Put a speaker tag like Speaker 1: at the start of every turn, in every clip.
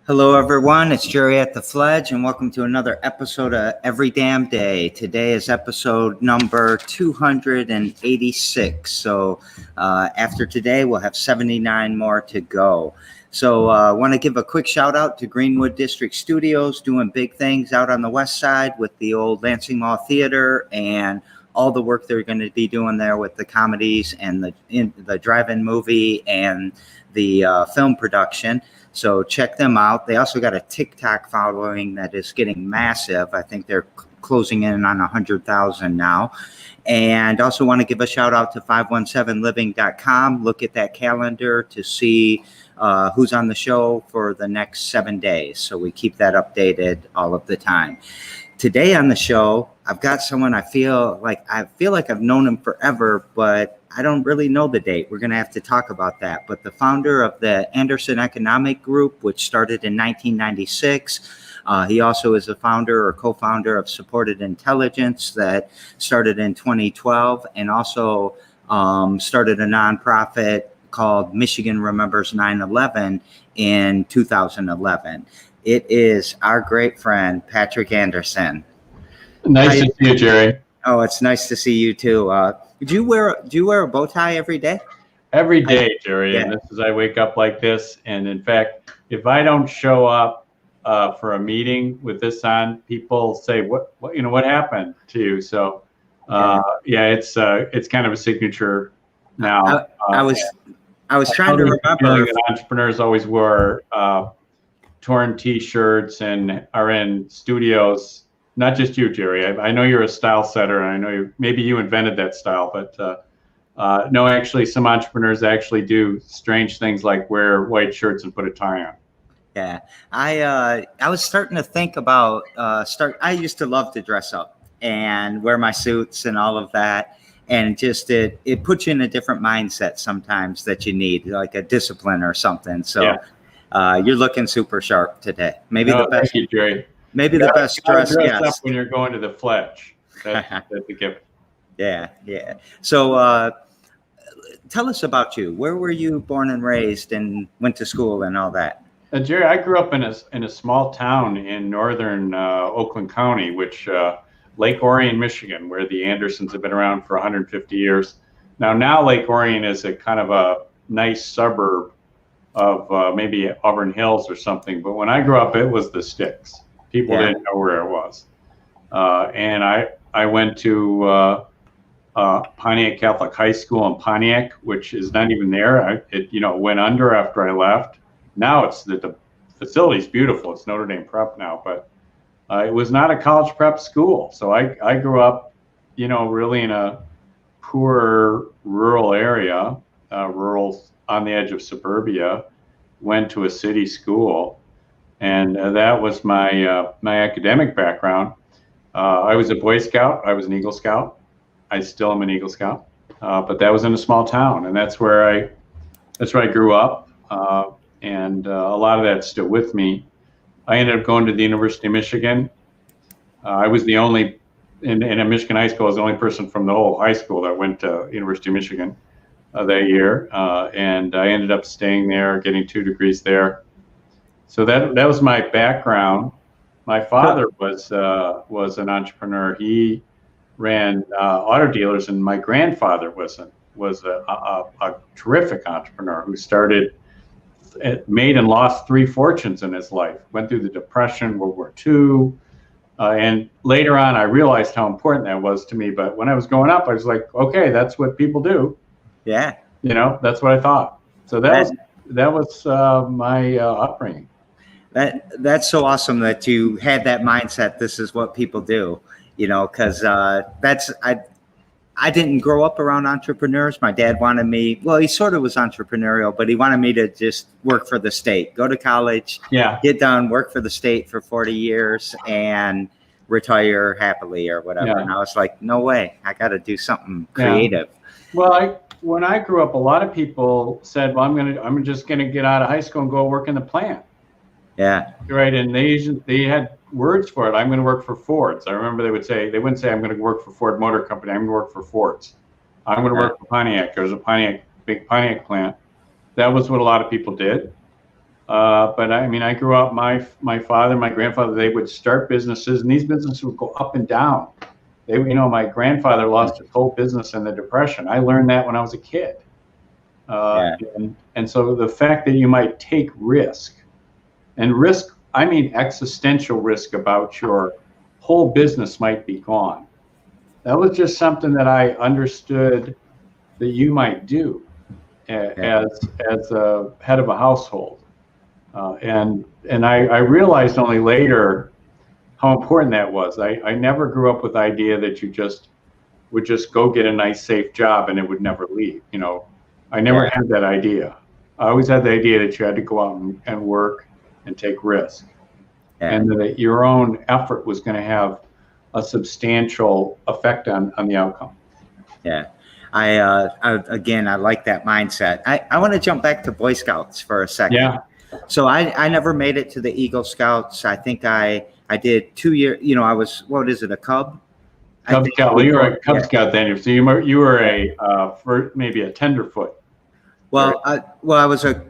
Speaker 1: Hello, everyone. It's Jerry at the Fledge, and welcome to another episode of Every Damn Day. Today is episode number 286. So after today, we'll have 79 more to go. So I want to give a quick shout out to Greenwood District Studios, doing big things out on the west side with the old Lansing Mall Theater and all the work they're going to be doing there with the comedies and the drive-in movie and the film production. So check them out. They also got a TikTok following that is getting massive. I think they're closing in on 100,000 now. And also want to give a shout out to 517living.com. Look at that calendar to see who's on the show for the next 7 days. So we keep that updated all of the time. Today on the show, I've got someone I feel like I've known him forever, but I don't really know the date. We're going to have to talk about that. But the founder of the Anderson Economic Group, which started in 1996, he also is a founder or co-founder of Supported Intelligence that started in 2012, and also started a nonprofit called Michigan Remembers 9/11 in 2011. It is our great friend, Patrick Anderson.
Speaker 2: Nice to see you, Jerry.
Speaker 1: Oh, it's nice to see you too. Do you wear a bow tie every day?
Speaker 2: Every day, Jerry.
Speaker 1: Yeah.
Speaker 2: And this is, I wake up like this. And in fact, if I don't show up for a meeting with this on, people say, what happened to you? So, it's kind of a signature now.
Speaker 1: I was trying to remember.
Speaker 2: That entrepreneurs always wore torn T-shirts and are in studios. Not just you, Jerry. I know you're a style setter, and I know maybe you invented that style, but no, actually, some entrepreneurs actually do strange things like wear white shirts and put a tie on.
Speaker 1: Yeah, I was starting to think about I used to love to dress up and wear my suits and all of that, and just it puts you in a different mindset sometimes that you need, like a discipline or something. So
Speaker 2: yeah.
Speaker 1: You're looking super sharp today. Maybe the best.
Speaker 2: Thank you, Jerry.
Speaker 1: Maybe the best dressed guest.
Speaker 2: Up when you're going to the Fledge. That's a gift.
Speaker 1: Yeah. So tell us about you. Where were you born and raised and went to school and all that?
Speaker 2: Jerry, I grew up in a small town in northern Oakland County, which Lake Orion, Michigan, where the Andersons have been around for 150 years. Now Lake Orion is a kind of a nice suburb of maybe Auburn Hills or something. But when I grew up, it was the sticks. People didn't know where it was. And I went to Pontiac Catholic High School in Pontiac, which is not even there. It went under after I left. Now it's the facility's beautiful. It's Notre Dame Prep now, but it was not a college prep school. So I grew up, really in a poor rural area, rural on the edge of suburbia, went to a city school. And that was my academic background. I was a Boy Scout. I was an Eagle Scout. I still am an Eagle Scout. But that was in a small town, and that's where I grew up. And a lot of that's still with me. I ended up going to the University of Michigan. I was the only in a Michigan high school. I was the only person from the whole high school that went to University of Michigan that year, and I ended up staying there, getting 2 degrees there. So that was my background. My father was an entrepreneur. He ran auto dealers, and my grandfather was a terrific entrepreneur who made and lost 3 fortunes in his life. Went through the Depression, World War II, and later on I realized how important that was to me. But when I was growing up, I was like, okay, that's what people do.
Speaker 1: Yeah,
Speaker 2: that's what I thought. So that was my upbringing.
Speaker 1: That's so awesome that you had that mindset. This is what people do, because I didn't grow up around entrepreneurs. My dad wanted me, well, he sort of was entrepreneurial, but he wanted me to just work for the state, go to college, get done, work for the state for 40 years and retire happily or whatever.
Speaker 2: Yeah.
Speaker 1: And I was like, no way, I got to do something creative.
Speaker 2: Well, when I grew up, a lot of people said, well, I'm just going to get out of high school and go work in the plant.
Speaker 1: Yeah.
Speaker 2: Right. And they had words for it. I'm going to work for Ford's. I remember they wouldn't say I'm going to work for Ford Motor Company. I'm going to work for Ford's. I'm going to work for Pontiac. There was a big Pontiac plant. That was what a lot of people did. But I mean, I grew up, my father, my grandfather, they would start businesses, and these businesses would go up and down. My grandfather lost his whole business in the Depression. I learned that when I was a kid. And so the fact that you might take risk, and risk, I mean existential risk about your whole business might be gone. That was just something that I understood that you might do as a head of a household. And I realized only later how important that was. I never grew up with the idea that you would just go get a nice, safe job and it would never leave. I never had that idea. I always had the idea that you had to go out and work and take risk, and that your own effort was going to have a substantial effect on the outcome. Yeah.
Speaker 1: I like that mindset. I want to jump back to Boy Scouts for a second.
Speaker 2: Yeah.
Speaker 1: So I never made it to the Eagle Scouts. I think I did 2 years. I was, what is it, a Cub?
Speaker 2: Cub Scout. Well, you were a Cub Scout then. So you were maybe a tenderfoot.
Speaker 1: Well, I was a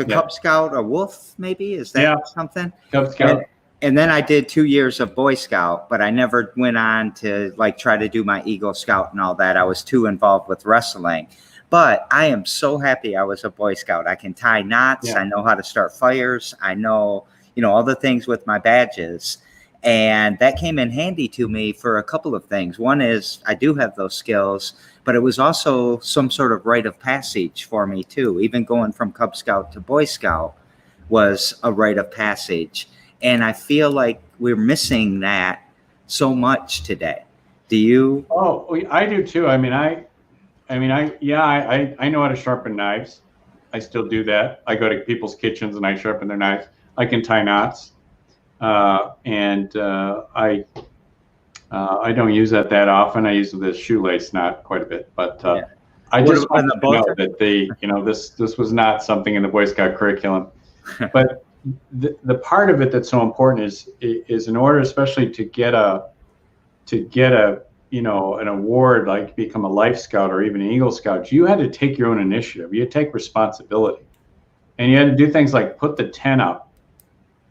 Speaker 1: Cub Scout, a Wolf, maybe? Is that something?
Speaker 2: Cub Scout.
Speaker 1: And then I did 2 years of Boy Scout, but I never went on to try to do my Eagle Scout and all that. I was too involved with wrestling. But I am so happy I was a Boy Scout. I can tie knots. Yeah. I know how to start fires. I know, all the things with my badges. And that came in handy to me for a couple of things. One is I do have those skills, but it was also some sort of rite of passage for me too. Even going from Cub Scout to Boy Scout was a rite of passage. And I feel like we're missing that so much today. Do you?
Speaker 2: Oh, I do too. I know how to sharpen knives. I still do that. I go to people's kitchens and I sharpen their knives. I can tie knots. I don't use that often. I use the shoelace knot quite a bit, but I just want to know that this was not something in the Boy Scout curriculum. But the part of it that's so important is in order, especially to get an award, like become a Life Scout or even an Eagle Scout, you had to take your own initiative. You had to take responsibility, and you had to do things like put the tent up.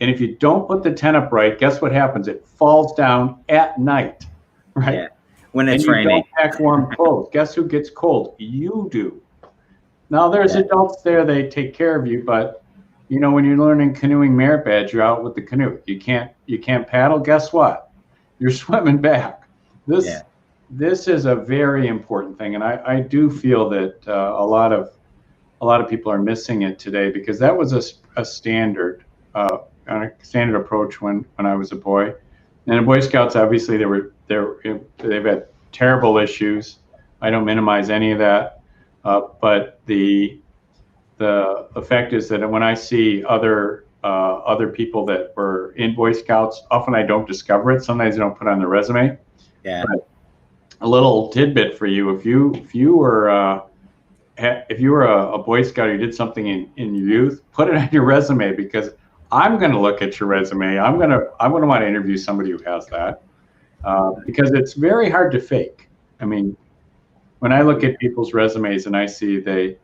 Speaker 2: And if you don't put the tent up right, guess what happens? It falls down at night, right?
Speaker 1: Yeah. When it's raining.
Speaker 2: Don't pack warm clothes. Guess who gets cold? You do. Now there's adults there, they take care of you, but when you're learning canoeing merit badge, you're out with the canoe. You can't paddle. Guess what? You're swimming back. This is a very important thing, and I do feel that a lot of people are missing it today, because that was a standard approach when I was a boy. And the Boy Scouts, obviously, they've had terrible issues. I don't minimize any of that, but the effect is that when I see other people that were in Boy Scouts, often I don't discover it. Sometimes I don't put it on their resume.
Speaker 1: Yeah.
Speaker 2: But a little tidbit for you: if you were a Boy Scout, you did something in your youth, put it on your resume, because I'm going to look at your resume. I'm going to want to interview somebody who has that, because it's very hard to fake. I mean, when I look at people's resumes and I see they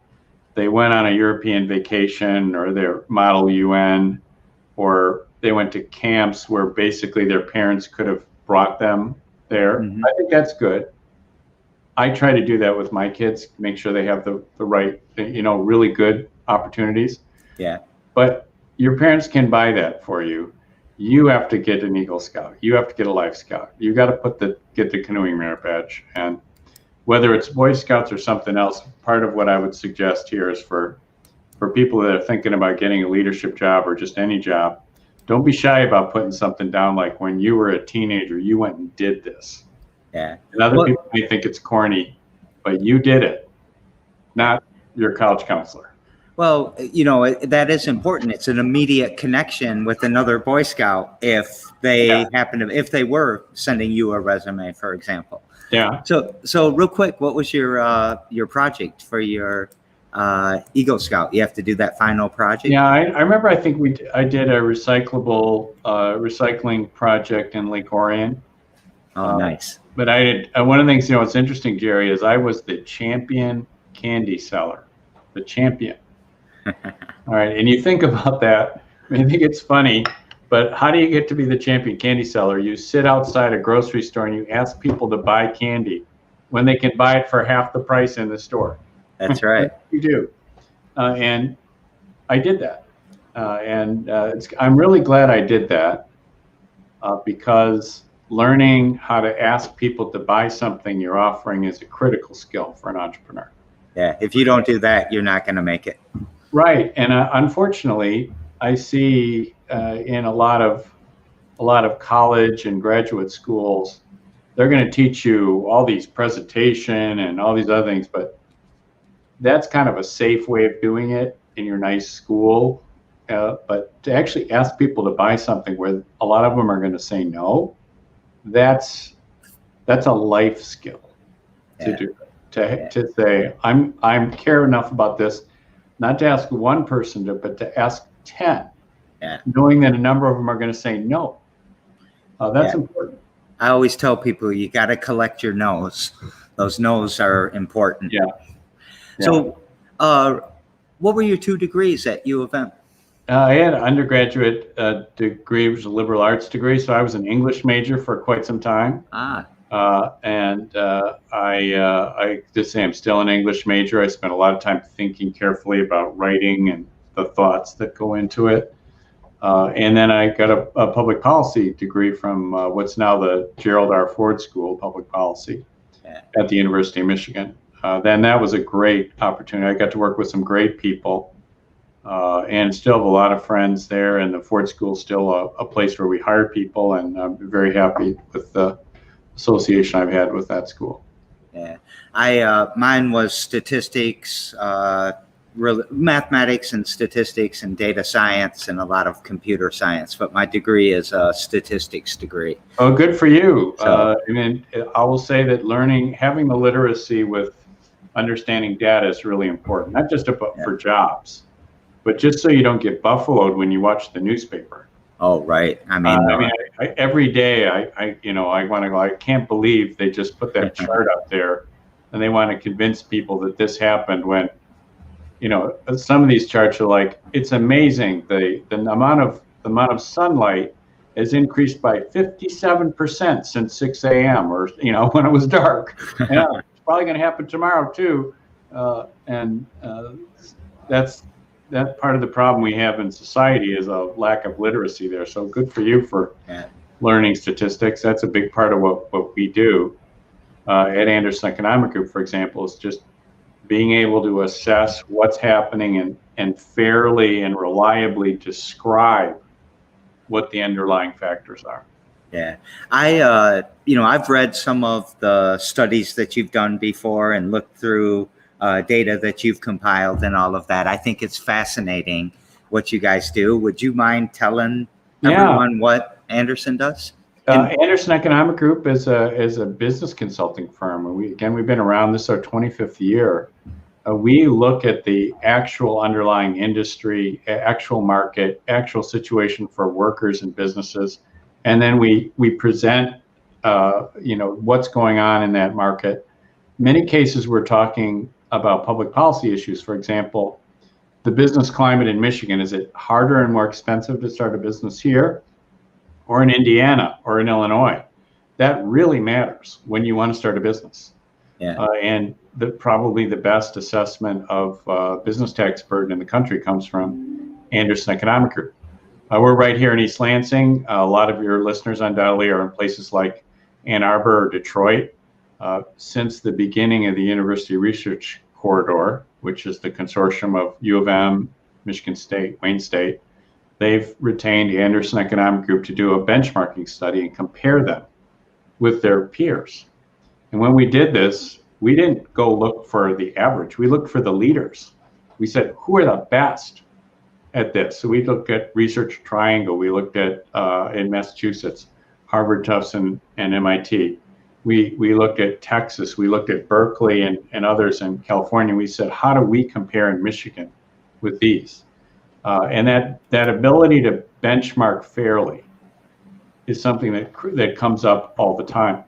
Speaker 2: went on a European vacation, or they're model UN, or they went to camps where basically their parents could have brought them there. Mm-hmm. I think that's good. I try to do that with my kids, make sure they have the right, really good opportunities.
Speaker 1: Yeah.
Speaker 2: But your parents can buy that for you. You have to get an Eagle Scout. You have to get a Life Scout. You got to get the canoeing merit badge. And whether it's Boy Scouts or something else, part of what I would suggest here is for people that are thinking about getting a leadership job or just any job, don't be shy about putting something down, like when you were a teenager, you went and did this.
Speaker 1: Yeah.
Speaker 2: And other
Speaker 1: Well,
Speaker 2: people may think it's corny, but you did it, not your college counselor.
Speaker 1: well, that is important. It's an immediate connection with another Boy Scout if they if they were sending you a resume, for example.
Speaker 2: Yeah.
Speaker 1: So real quick, what was your project for your Eagle Scout? You have to do that final project.
Speaker 2: Yeah, I remember. I think I did a recycling project in Lake Orion.
Speaker 1: Oh, nice.
Speaker 2: But I did one of the things. What's interesting, Jerry, is I was the champion candy seller, the champion. All right, and you think about that. I mean, I think it's funny, but how do you get to be the champion candy seller? You sit outside a grocery store and you ask people to buy candy when they can buy it for half the price in the store.
Speaker 1: That's right.
Speaker 2: You do, and I did that, I'm really glad I did that because learning how to ask people to buy something you're offering is a critical skill for an entrepreneur.
Speaker 1: Yeah, if you don't do that, you're not going to make it.
Speaker 2: Right, and unfortunately, I see in a lot of college and graduate schools, they're going to teach you all these presentation and all these other things, but that's kind of a safe way of doing it in your nice school. But to actually ask people to buy something where a lot of them are going to say no, that's a life skill to do. To say I'm care enough about this, not to ask one person but to ask 10, knowing that a number of them are going to say no. That's important.
Speaker 1: I always tell people you got to collect your no's. Those no's are important.
Speaker 2: Yeah.
Speaker 1: So, what were your 2 degrees at U of M?
Speaker 2: I had an undergraduate degree, which was a liberal arts degree. So I was an English major for quite some time. I just say I'm still an English major. I spent a lot of time thinking carefully about writing and the thoughts that go into it. And then I got a public policy degree from what's now the Gerald R. Ford School of Public Policy at the University of Michigan. Then that was a great opportunity. I got to work with some great people. And still have a lot of friends there, and the Ford School is still a place where we hire people, and I'm very happy with the association I've had with that school.
Speaker 1: Yeah, mine was statistics, mathematics and statistics and data science and a lot of computer science, but my degree is a statistics degree.
Speaker 2: Oh, good for you.
Speaker 1: So,
Speaker 2: I will say that having the literacy with understanding data is really important, not just for jobs, but just so you don't get buffaloed when you watch the newspaper.
Speaker 1: Oh, right.
Speaker 2: Every day I want to go, I can't believe they just put that chart up there and they want to convince people that this happened when, some of these charts are like, it's amazing. The amount of sunlight has increased by 57% since 6 a.m. or, when it was dark. Yeah, it's probably going to happen tomorrow too. That part of the problem we have in society is a lack of literacy there. So good for you for learning statistics. That's a big part of what we do at Anderson Economic Group, for example, is just being able to assess what's happening and fairly and reliably describe what the underlying factors are.
Speaker 1: Yeah, I've read some of the studies that you've done before and looked through data that you've compiled and all of that. I think it's fascinating what you guys do. Would you mind telling everyone what Anderson does?
Speaker 2: Anderson Economic Group is a business consulting firm. We've been around. This is our 25th year. We look at the actual underlying industry, actual market, actual situation for workers and businesses, and then we present what's going on in that market. Many cases we're talking about public policy issues. For example, the business climate in Michigan, is it harder and more expensive to start a business here or in Indiana or in Illinois? That really matters when you want to start a business. And probably the best assessment of business tax burden in the country comes from Anderson Economic Group. We're right here in East Lansing. A lot of your listeners undoubtedly are in places like Ann Arbor or Detroit. Since the beginning of the University Research Corridor, which is the consortium of U of M, Michigan State, Wayne State, they've retained Anderson Economic Group to do a benchmarking study and compare them with their peers. And when we did this, we didn't go look for the average. We looked for the leaders. We said, who are the best at this? So we looked at Research Triangle. We looked at, in Massachusetts, Harvard, Tufts, and MIT. We looked at Texas. We looked at Berkeley and others in California. We said, how do we compare in Michigan with these? And that ability to benchmark fairly is something that comes up all the time.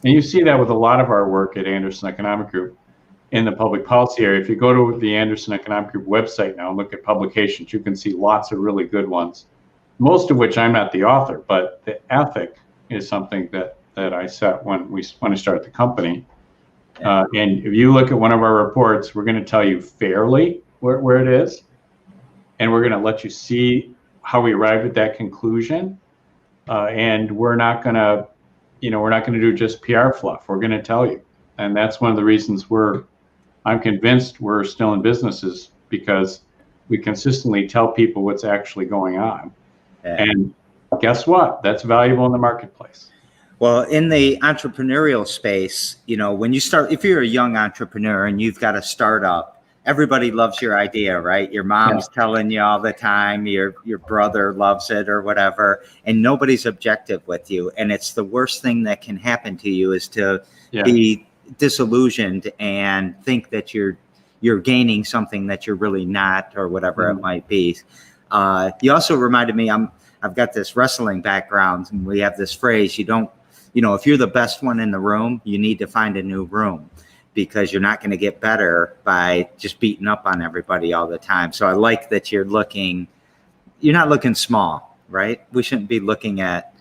Speaker 2: And you see that with a lot of our work at Anderson Economic Group in the public policy area. If you go to the Anderson Economic Group website now and look at publications, you can see lots of really good ones, most of which I'm not the author, but the ethic is something that I set when I started the company. And if you look at one of our reports, we're going to tell you fairly where it is, and we're going to let you see how we arrived at that conclusion. And we're not going to do just PR fluff. We're going to tell you. And that's one of the reasons I'm convinced we're still in business, is because we consistently tell people what's actually going on. And guess what? That's valuable in the marketplace.
Speaker 1: Well, in the entrepreneurial space, when you start, if you're a young entrepreneur and you've got a startup, everybody loves your idea, right? Your mom's telling you all the time, your brother loves it or whatever, and nobody's objective with you. And it's the worst thing that can happen to you is to be disillusioned and think that you're gaining something that you're really not, or whatever it might be. You also reminded me, I've got this wrestling background, and we have this phrase, if you're the best one in the room, you need to find a new room, because you're not going to get better by just beating up on everybody all the time. So I like that you're not looking small, right? We shouldn't be looking at,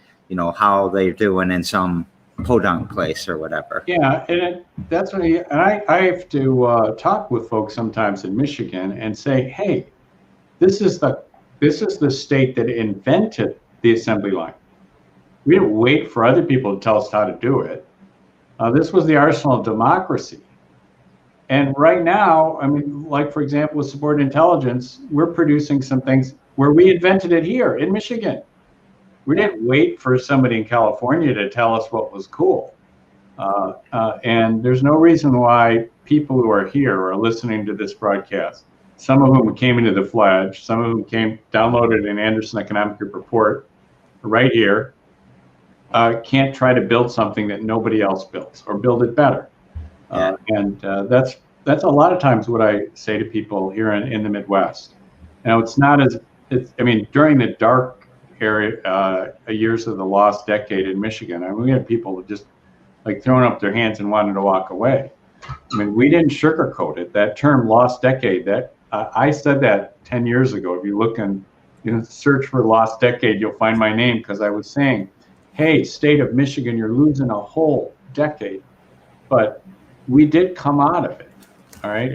Speaker 1: how they're doing in some podunk place or whatever.
Speaker 2: Yeah, and that's what I have to talk with folks sometimes in Michigan and say, hey, this is the state that invented the assembly line. We didn't wait for other people to tell us how to do it. This was the arsenal of democracy. And right now, like, for example, with subordinate intelligence, we're producing some things where we invented it here in Michigan. We didn't wait for somebody in California to tell us what was cool. And there's no reason why people who are here are listening to this broadcast, some of whom came into the Fledge, some of whom downloaded an Anderson Economic Group report right here, can't try to build something that nobody else builds, or build it better. And that's a lot of times what I say to people here in the Midwest. Now, during the dark years of the lost decade in Michigan, we had people just like throwing up their hands and wanting to walk away. We didn't sugarcoat it. That term, lost decade, I said that 10 years ago. If you look and search for lost decade, you'll find my name, because I was saying, hey, state of Michigan, you're losing a whole decade. But we did come out of it, all right?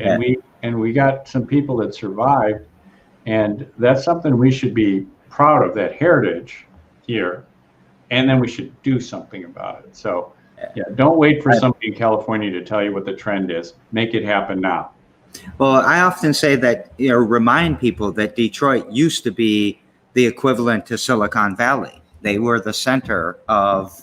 Speaker 2: And we got some people that survived, and that's something we should be proud of, that heritage here, and then we should do something about it. So don't wait for somebody in California to tell you what the trend is. Make it happen now.
Speaker 1: Well, I often say that, remind people that Detroit used to be the equivalent to Silicon Valley. They were the center of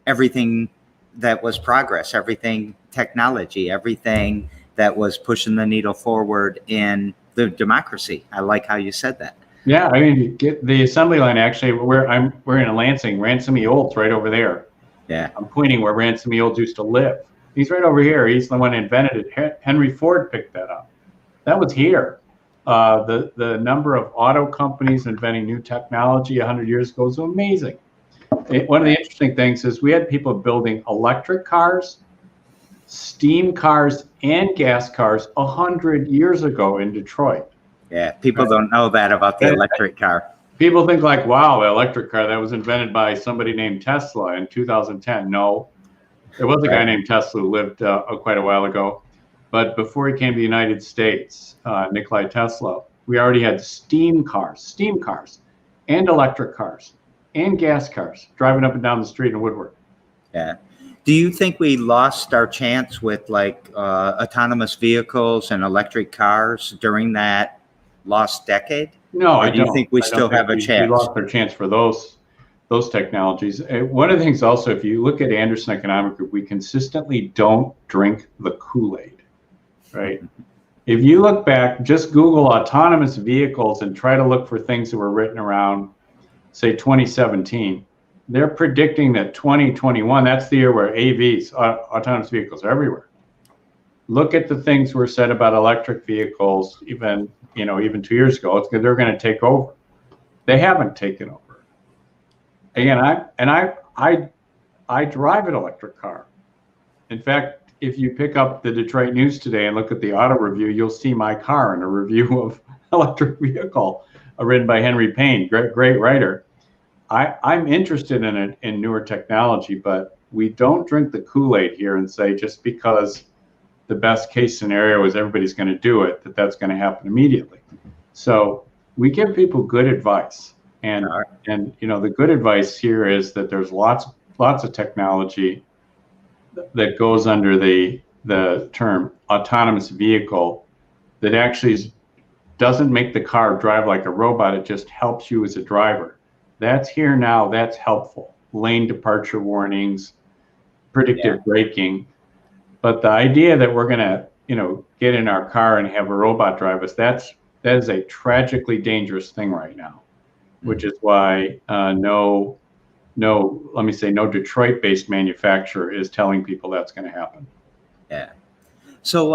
Speaker 1: everything that was progress, everything technology, everything that was pushing the needle forward in the democracy. I like how you said that.
Speaker 2: Yeah, get the assembly line. Actually, we're in Lansing. Ransom E. Olds right over there.
Speaker 1: Yeah,
Speaker 2: I'm pointing where Ransom E. Olds used to live. He's right over here. He's the one who invented it. Henry Ford picked that up. That was here. The number of auto companies inventing new technology 100 years ago was amazing. One of the interesting things is we had people building electric cars, steam cars, and gas cars 100 years ago in Detroit.
Speaker 1: Yeah, people don't know that about the electric car.
Speaker 2: People think like, wow, the electric car, that was invented by somebody named Tesla in 2010. No, there was a guy named Tesla who lived quite a while ago. But before he came to the United States, Nikolai Tesla, we already had steam cars, and electric cars, and gas cars driving up and down the street in Woodward.
Speaker 1: Yeah. Do you think we lost our chance with autonomous vehicles and electric cars during that lost decade?
Speaker 2: No,
Speaker 1: I don't. Do you think we still have a chance?
Speaker 2: We lost our chance for those those technologies. One of the things also, if you look at Anderson Economic Group, we consistently don't drink the Kool-Aid, right? If you look back, just Google autonomous vehicles and try to look for things that were written around, say, 2017. They're predicting that 2021, that's the year where AVs, autonomous vehicles, are everywhere. Look at the things were said about electric vehicles, even 2 years ago. They're going to take over. They haven't taken over. Again, I drive an electric car. In fact, if you pick up the Detroit News today and look at the auto review, you'll see my car in a review of electric vehicle written by Henry Payne, great writer. I'm interested in it, in newer technology, but we don't drink the Kool-Aid here and say just because the best case scenario is everybody's going to do it, that's going to happen immediately. So we give people good advice. And the good advice here is that there's lots of technology that goes under the term autonomous vehicle that actually doesn't make the car drive like a robot. It just helps you as a driver. That's here now. That's helpful. Lane departure warnings, predictive braking. But the idea that we're going to get in our car and have a robot drive us, that is a tragically dangerous thing right now. Which is why no Detroit-based manufacturer is telling people that's going to happen.
Speaker 1: Yeah. So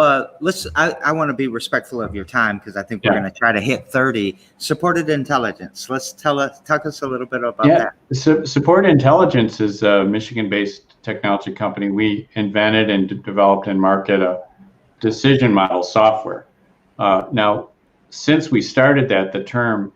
Speaker 1: I want to be respectful of your time because I think we're going to try to hit 30. Supported intelligence. Talk us a little bit about that.
Speaker 2: Supported Intelligence is a Michigan-based technology company. We invented and developed and market a decision model software. Now, since we started that, the term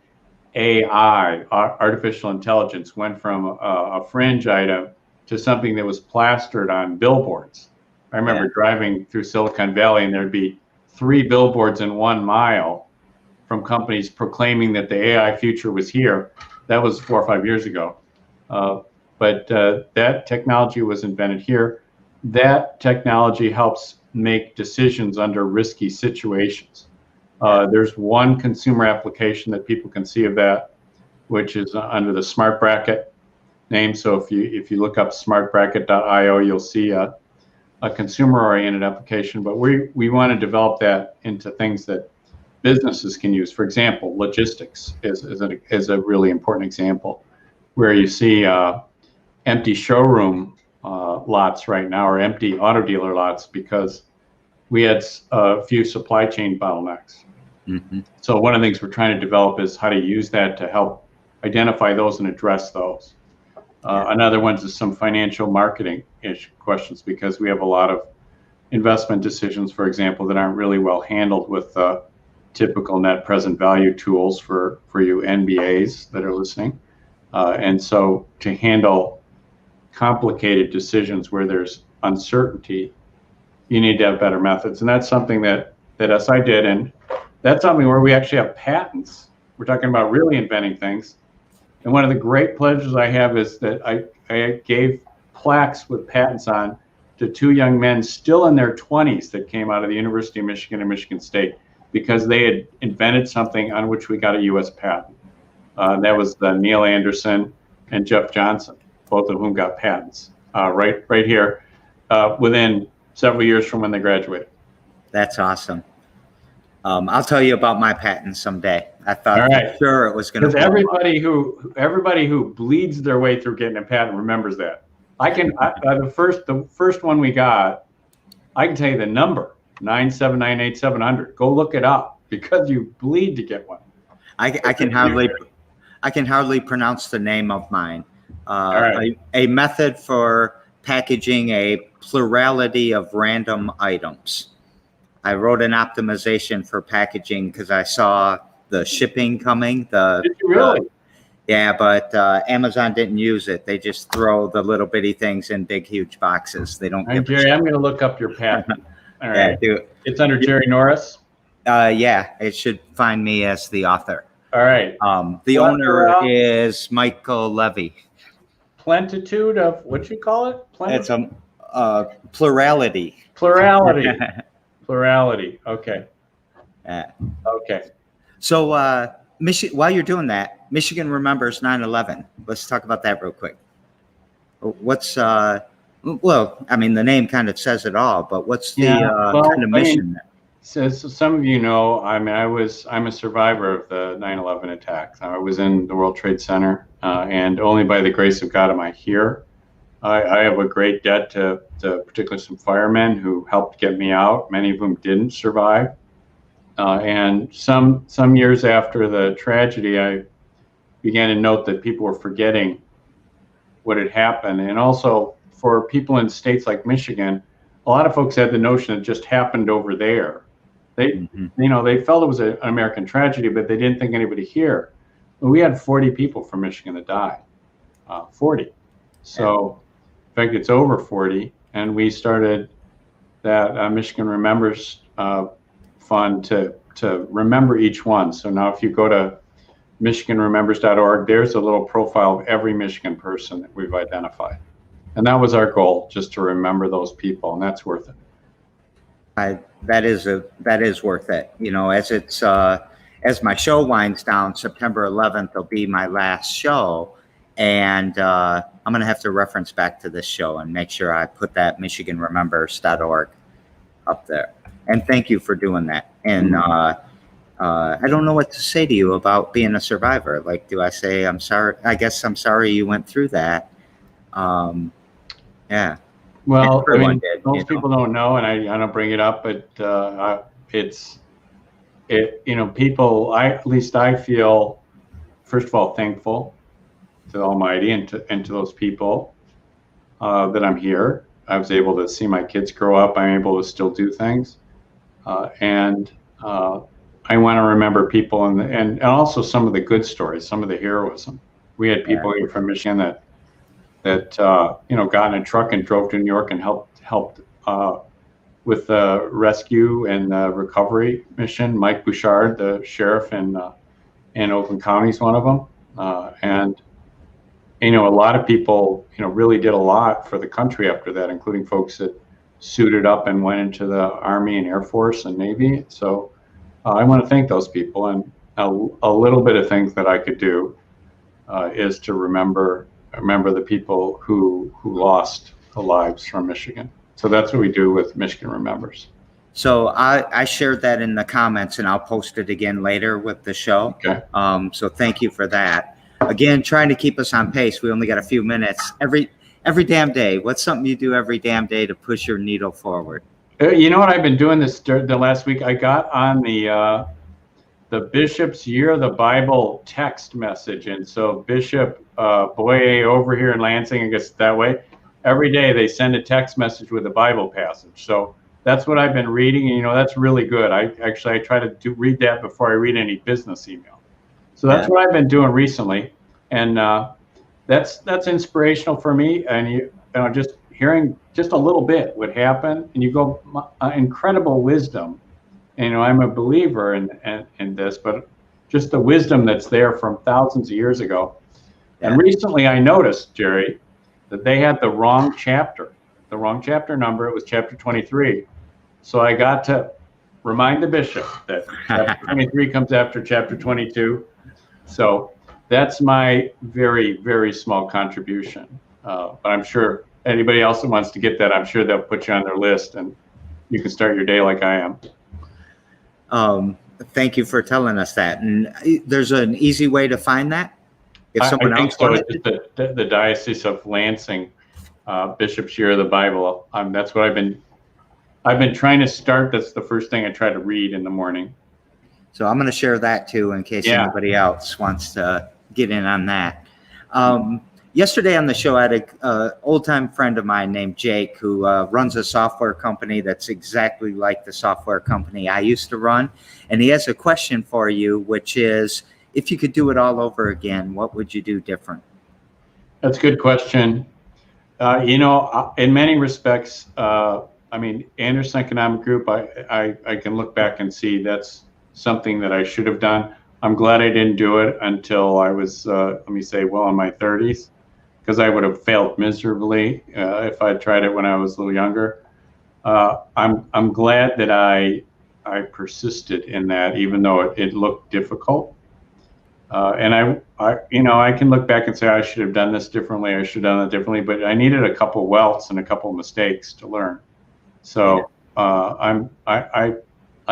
Speaker 2: AI, artificial intelligence, went from a fringe item to something that was plastered on billboards. I remember driving through Silicon Valley and there'd be 3 billboards in 1 mile from companies proclaiming that the AI future was here. That was 4 or 5 years ago. But that technology was invented here. That technology helps make decisions under risky situations. There's one consumer application that people can see of that, which is under the Smart Bracket name. So if you look up smartbracket.io, you'll see a consumer-oriented application. But we want to develop that into things that businesses can use. For example, logistics is a really important example, where you see empty showroom lots right now, or empty auto dealer lots, because we had a few supply chain bottlenecks. Mm-hmm. So one of the things we're trying to develop is how to use that to help identify those and address those. Another one is some financial marketing questions, because we have a lot of investment decisions, for example, that aren't really well handled with typical net present value tools for you NBAs that are listening. And so to handle complicated decisions where there's uncertainty, you need to have better methods. And that's something that SI did. And that's something where we actually have patents. We're talking about really inventing things. And one of the great pleasures I have is that I gave plaques with patents on to 2 young men still in their 20s that came out of the University of Michigan and Michigan State, because they had invented something on which we got a U.S. patent. That was Neil Anderson and Jeff Johnson, both of whom got patents right here within several years from when they graduated.
Speaker 1: That's awesome. I'll tell you about my patent someday. I thought for sure it was going to.
Speaker 2: Because everybody who bleeds their way through getting a patent remembers that. The first one we got, I can tell you the number, 9798700. Go look it up, because you bleed to get one. I can
Speaker 1: hardly pronounce the name of mine. A method for packaging a plurality of random items. I wrote an optimization for packaging because I saw the shipping coming.
Speaker 2: Did you really?
Speaker 1: But Amazon didn't use it. They just throw the little bitty things in big, huge boxes. They don't.
Speaker 2: Jerry, I'm going to look up your patent. All right.
Speaker 1: Yeah, do it.
Speaker 2: It's under Jerry Norris?
Speaker 1: It should find me as the author.
Speaker 2: All right.
Speaker 1: The owner is Michael Levy.
Speaker 2: Plentitude of, what you call it?
Speaker 1: It's a plurality.
Speaker 2: Plurality. Plurality. Okay.
Speaker 1: Okay.
Speaker 2: Okay.
Speaker 1: So While you're doing that, Michigan remembers 9/11. Let's talk about that real quick. What's well, I mean, the name kind of says it all, but what's the kind of mission?
Speaker 2: So some of you know, I mean, I'm a survivor of the 9/11 attacks. I was in the World Trade Center, and only by the grace of God am I here. I have a great debt to particularly some firemen who helped get me out. Many of them didn't survive. And some years after the tragedy, I began to note that people were forgetting what had happened. And also for people in states like Michigan, a lot of folks had the notion it just happened over there. They, you know, they felt it was an American tragedy, but they didn't think anybody here. Well, we had 40 people from Michigan that died, 40. So in fact, it's over 40. And we started that Michigan Remembers fund to remember each one. So now if you go to michiganremembers.org, there's a little profile of every Michigan person that we've identified. And that was our goal, just to remember those people, and that's worth it.
Speaker 1: That is worth it. You know, as my show winds down, September 11th will be my last show, and I'm going to have to reference back to this show and make sure I put that michiganremembers.org up there. And thank you for doing that. And I don't know what to say to you about being a survivor. Like, do I say I'm sorry? I guess I'm sorry you went through that. Yeah.
Speaker 2: Well, I mean, most people don't know, and I don't bring it up, but you know, people. At least I feel, first of all, thankful to the Almighty and to those people that I'm here. I was able to see my kids grow up. I'm able to still do things, and I want to remember people and also some of the good stories, some of the heroism. We had people here from Michigan that you know, got in a truck and drove to New York and helped with the rescue and the recovery mission. Mike Bouchard, the sheriff in Oakland County, is one of them. And you know, a lot of people, you know, really did a lot for the country after that, including folks that suited up and went into the Army and Air Force and Navy. So I want to thank those people, and a little bit of things that I could do is to remember the people who lost their lives from Michigan. So that's what we do with Michigan Remembers.
Speaker 1: So I shared that in the comments, and I'll post it again later with the show.
Speaker 2: Okay.
Speaker 1: So thank you for that. Again, trying to keep us on pace. We only got a few minutes. Every damn day. What's something you do every damn day to push your needle forward? You
Speaker 2: know what? I've been doing this the last week. I got on the Bishop's Year of the Bible text message, and so Bishop Boye over here in Lansing, I guess that way, every day they send a text message with a Bible passage. So that's what I've been reading, and you know, that's really good. I try to read that before I read any business email. So that's what I've been doing recently, and that's inspirational for me. And you know, just hearing just a little bit what happened, and you go, incredible wisdom. And, you know, I'm a believer in this, but just the wisdom that's there from thousands of years ago. And recently I noticed, Jerry, that they had the wrong chapter number. It was chapter 23. So I got to remind the bishop that chapter 23 comes after chapter 22. So that's my very, very small contribution. But I'm sure anybody else that wants to get that, I'm sure they'll put you on their list and you can start your day like I am.
Speaker 1: Thank you for telling us that. And there's an easy way to find that? If someone
Speaker 2: I think
Speaker 1: else
Speaker 2: so.
Speaker 1: wanted
Speaker 2: It's the Diocese of Lansing, Bishop's Year of the Bible. That's what I've been trying to start. That's the first thing I try to read in the morning.
Speaker 1: So I'm going to share that too, in case anybody else wants to get in on that. Yesterday on the show, I had an old-time friend of mine named Jake who runs a software company that's exactly like the software company I used to run. And he has a question for you, which is, if you could do it all over again, what would you do different?
Speaker 2: That's a good question. You know, in many respects, I mean, Anderson Economic Group, I can look back and see that's something that I should have done. I'm glad I didn't do it until I was, let me say, well, in my 30s. Because I would have failed miserably if I tried it when I was a little younger. I'm glad that I persisted in that, even though it looked difficult. And I can look back and say I should have done this differently. I should have done that differently. But I needed a couple welts and a couple mistakes to learn. So I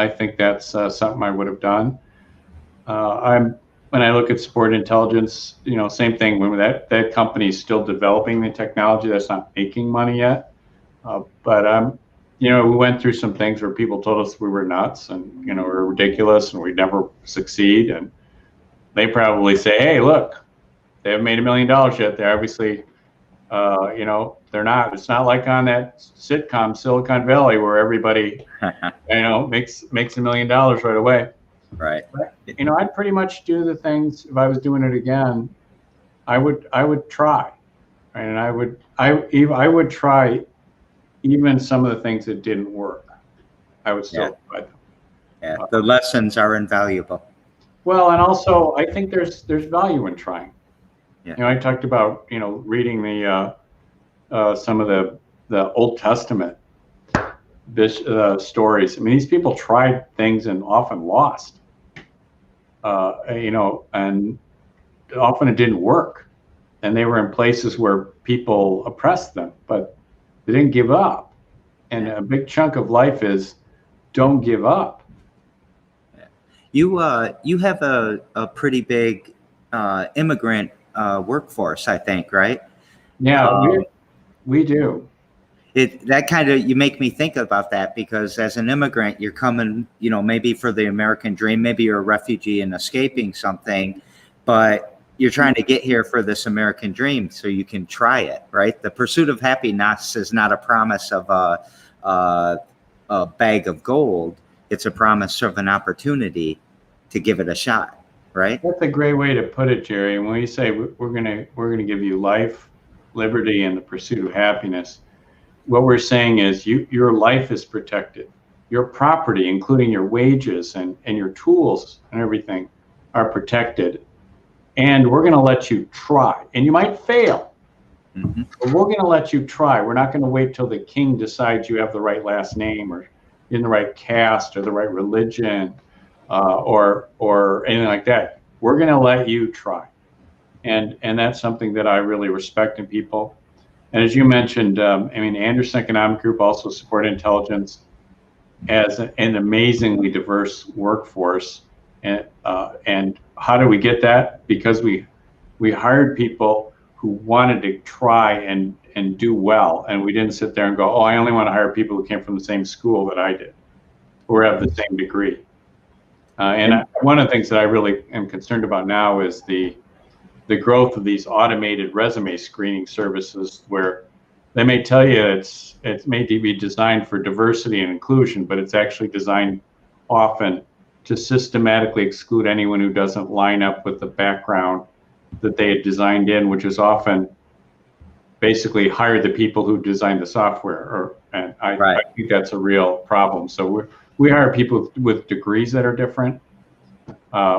Speaker 2: think that's something I would have done. When I look at sport intelligence, same thing. When that company is still developing the technology, that's not making money yet. But we went through some things where people told us we were nuts and we were ridiculous and we'd never succeed. And they probably say, hey, look, they haven't made $1 million yet. They're obviously, they're not. It's not like on that sitcom Silicon Valley where everybody, makes $1 million right away.
Speaker 1: Right.
Speaker 2: But, I'd pretty much do the things. If I was doing it again, I would try, right? And I would try even some of the things that didn't work. I would still try them.
Speaker 1: Yeah, the lessons are invaluable.
Speaker 2: Well, and also I think there's value in trying.
Speaker 1: Yeah.
Speaker 2: I talked about reading the some of the Old Testament stories. I mean, these people tried things and often lost. And often it didn't work, and they were in places where people oppressed them, but they didn't give up. And a big chunk of life is don't give up.
Speaker 1: You have a pretty big immigrant workforce, I think, right?
Speaker 2: Yeah, we do.
Speaker 1: You make me think about that, because as an immigrant, you're coming, maybe for the American dream, maybe you're a refugee and escaping something, but you're trying to get here for this American dream so you can try it, right? The pursuit of happiness is not a promise of a bag of gold. It's a promise of an opportunity to give it a shot, right?
Speaker 2: That's a great way to put it, Jerry. When we say we're gonna give you life, liberty, and the pursuit of happiness, what we're saying is your life is protected. Your property, including your wages and your tools and everything, are protected. And we're going to let you try. And you might fail, but we're going to let you try. We're not going to wait till the king decides you have the right last name or in the right caste or the right religion or anything like that. We're going to let you try. And that's something that I really respect in people. And as you mentioned, Anderson Economic Group, also Support Intelligence, has an amazingly diverse workforce. And how do we get that? Because we hired people who wanted to try and do well. And we didn't sit there and go, oh, I only want to hire people who came from the same school that I did or have the same degree. One of the things that I really am concerned about now is the growth of these automated resume screening services, where they may tell you it's may be designed for diversity and inclusion, but it's actually designed often to systematically exclude anyone who doesn't line up with the background that they had designed in, which is often basically hire the people who designed the software. I think that's a real problem. So we hire people with degrees that are different.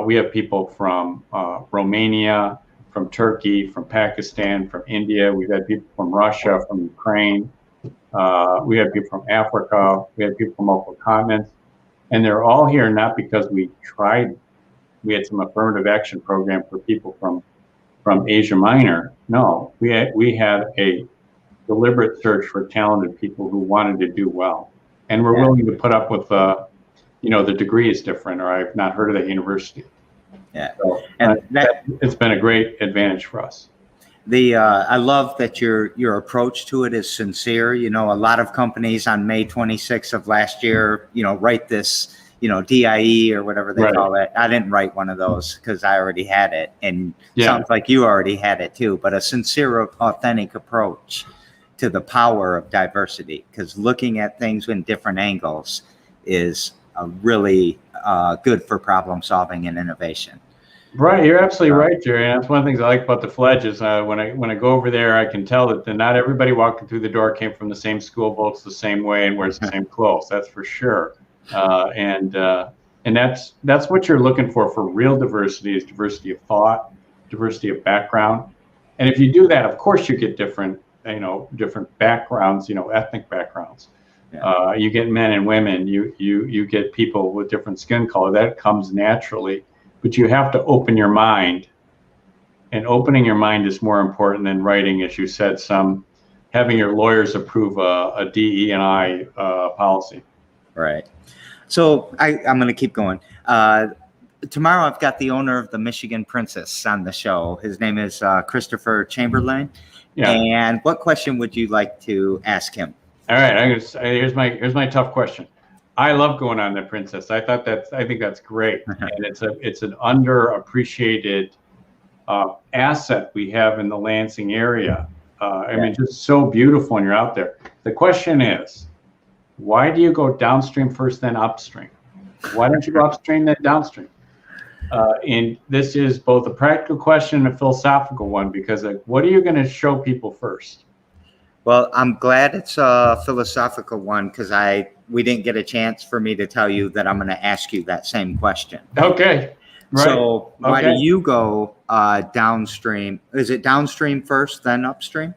Speaker 2: We have people from Romania, from Turkey, from Pakistan, from India. We've had people from Russia, from Ukraine. We have people from Africa. We have people from multiple continents. And they're all here not because we had some affirmative action program for people from Asia Minor. No, we had a deliberate search for talented people who wanted to do well. And we're willing to put up with, the degree is different, or I've not heard of that university.
Speaker 1: Yeah,
Speaker 2: so,
Speaker 1: and
Speaker 2: it's been a great advantage for us.
Speaker 1: I love that your approach to it is sincere. A lot of companies on May 26th of last year, write this, DIE or whatever they call it. I didn't write one of those because I already had it, and sounds like you already had it too. But a sincere, authentic approach to the power of diversity, because looking at things in different angles is really good for problem solving and innovation.
Speaker 2: Right, you're absolutely right, Jerry. And that's one of the things I like about the Fledge is when I go over there, I can tell that not everybody walking through the door came from the same school, votes the same way, and wears the same clothes. That's for sure. And that's what you're looking for real diversity, is diversity of thought, diversity of background. And if you do that, of course, you get different backgrounds, ethnic backgrounds. You get men and women. You get people with different skin color. That comes naturally. but you have to open your mind. And opening your mind is more important than writing, as you said, having your lawyers approve a DE&I policy.
Speaker 1: Right. So I'm going to keep going. Tomorrow I've got the owner of the Michigan Princess on the show. His name is Christopher Chamberlain.
Speaker 2: Yeah.
Speaker 1: And what question would you like to ask him?
Speaker 2: All right. Here's my tough question. I love going on the Princess. I think that's great, and it's an underappreciated asset we have in the Lansing area. I mean, just so beautiful when you're out there. The question is, why do you go downstream first, then upstream? Why don't you go upstream, then downstream? And this is both a practical question and a philosophical one, because what are you going to show people first?
Speaker 1: Well, I'm glad it's a philosophical one, because we didn't get a chance for me to tell you that I'm going to ask you that same question.
Speaker 2: Okay. Right.
Speaker 1: So why do you go downstream? Is it downstream first, then upstream?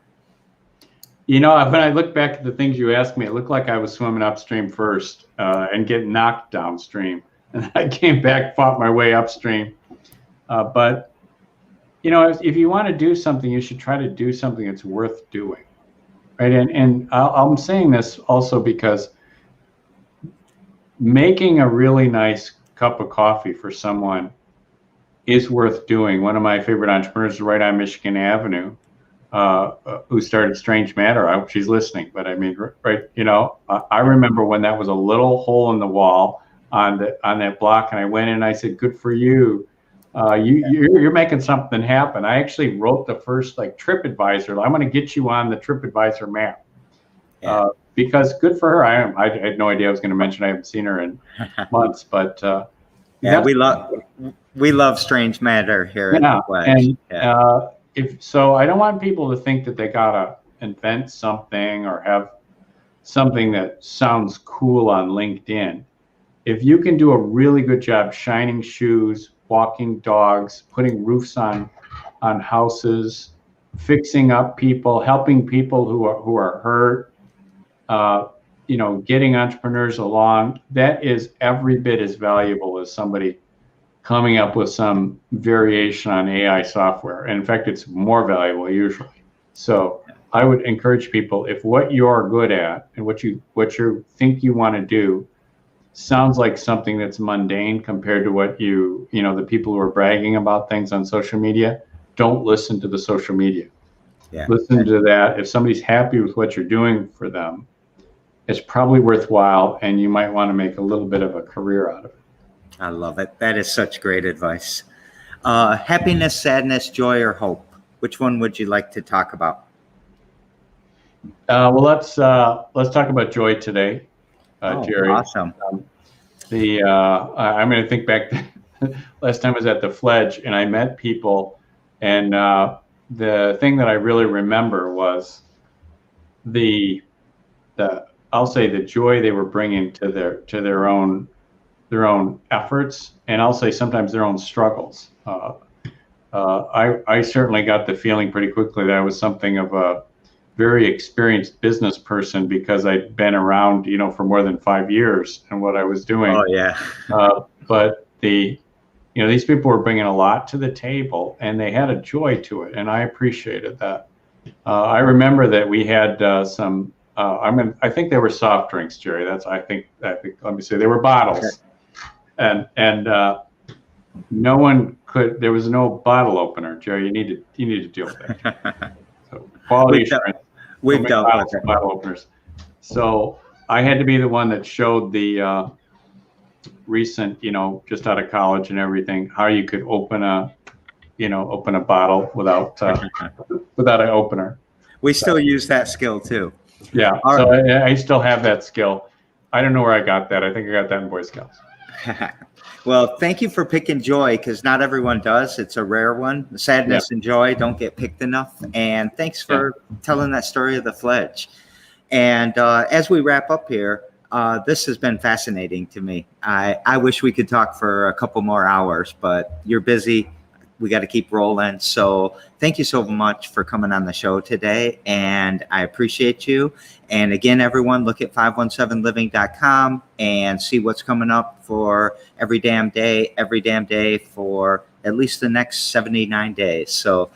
Speaker 2: When I look back at the things you asked me, it looked like I was swimming upstream first and getting knocked downstream. And I came back, fought my way upstream. But, if you want to do something, you should try to do something that's worth doing. Right. And I'm saying this also because making a really nice cup of coffee for someone is worth doing. One of my favorite entrepreneurs is right on Michigan Avenue, who started Strange Matter. I hope she's listening, but I mean, right, I remember when that was a little hole in the wall on that block, and I went in and I said, "Good for you. You're making something happen." I actually wrote the first TripAdvisor. I'm going to get you on the TripAdvisor map. Because good for her. I had no idea I was going to mention. I haven't seen her in months, but
Speaker 1: we love Strange Matter here at the Pledge.
Speaker 2: And I don't want people to think that they gotta invent something or have something that sounds cool on LinkedIn. If you can do a really good job shining shoes, walking dogs, putting roofs on houses, fixing up people, helping people who are hurt, getting entrepreneurs along, that is every bit as valuable as somebody coming up with some variation on AI software. And in fact, it's more valuable usually. So I would encourage people, if what you're good at and what you think you want to do sounds like something that's mundane compared to what the people who are bragging about things on social media, don't listen to the social media. Yeah. Listen to that. If somebody's happy with what you're doing for them, it's probably worthwhile, and you might want to make a little bit of a career out of it.
Speaker 1: I love it. That is such great advice. Happiness, sadness, joy, or hope. Which one would you like to talk about?
Speaker 2: Well, let's talk about joy today, Jerry.
Speaker 1: Awesome.
Speaker 2: I'm going to think back. Last time I was at the Fledge, and I met people, and the thing that I really remember was I'll say the joy they were bringing to their own efforts, and I'll say sometimes their own struggles. I certainly got the feeling pretty quickly that I was something of a very experienced business person, because I'd been around, for more than 5 years and what I was doing.
Speaker 1: Oh yeah.
Speaker 2: But these people were bringing a lot to the table, and they had a joy to it, and I appreciated that. I remember that we had some. I think they were soft drinks, Jerry. I think. Let me say they were bottles, and no one could. There was no bottle opener, Jerry. You need to deal with that. So quality assurance.
Speaker 1: We've dealt with it.
Speaker 2: Bottle openers. So I had to be the one that showed the recent, just out of college and everything, how you could open a bottle without an opener.
Speaker 1: We still use that skill too.
Speaker 2: Yeah. So I still have that skill. I don't know where I got that. I think I got that in Boy Scouts.
Speaker 1: Well, thank you for picking joy, because not everyone does. It's a rare one. Sadness and joy don't get picked enough. And thanks for telling that story of the Fledge. And as we wrap up here, this has been fascinating to me. I wish we could talk for a couple more hours, but you're busy. we got to keep rolling. So thank you so much for coming on the show today, and I appreciate you. And again, everyone, look at 517living.com and see what's coming up for every damn day for at least the next 79 days. So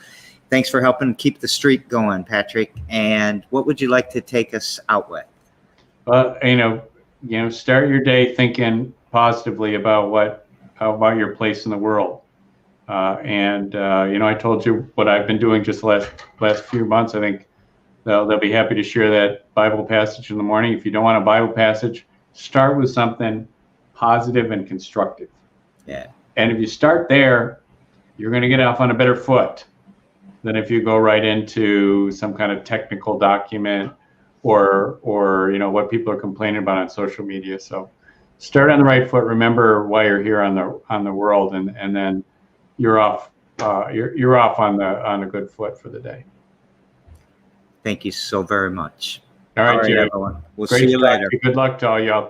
Speaker 1: thanks for helping keep the streak going, Patrick. And what would you like to take us out with?
Speaker 2: Start your day thinking positively about about your place in the world. I told you what I've been doing just the last few months. I think they'll be happy to share that Bible passage in the morning. If you don't want a Bible passage, start with something positive and constructive.
Speaker 1: Yeah.
Speaker 2: And if you start there, you're going to get off on a better foot than if you go right into some kind of technical document or what people are complaining about on social media. So start on the right foot. Remember why you're here on the world, and then you're off. You're off on a good foot for the day.
Speaker 1: Thank you so very much.
Speaker 2: All right, Jerry.
Speaker 1: everyone. We'll
Speaker 2: Great
Speaker 1: see you
Speaker 2: to talk
Speaker 1: later.
Speaker 2: to you. Good luck to all y'all.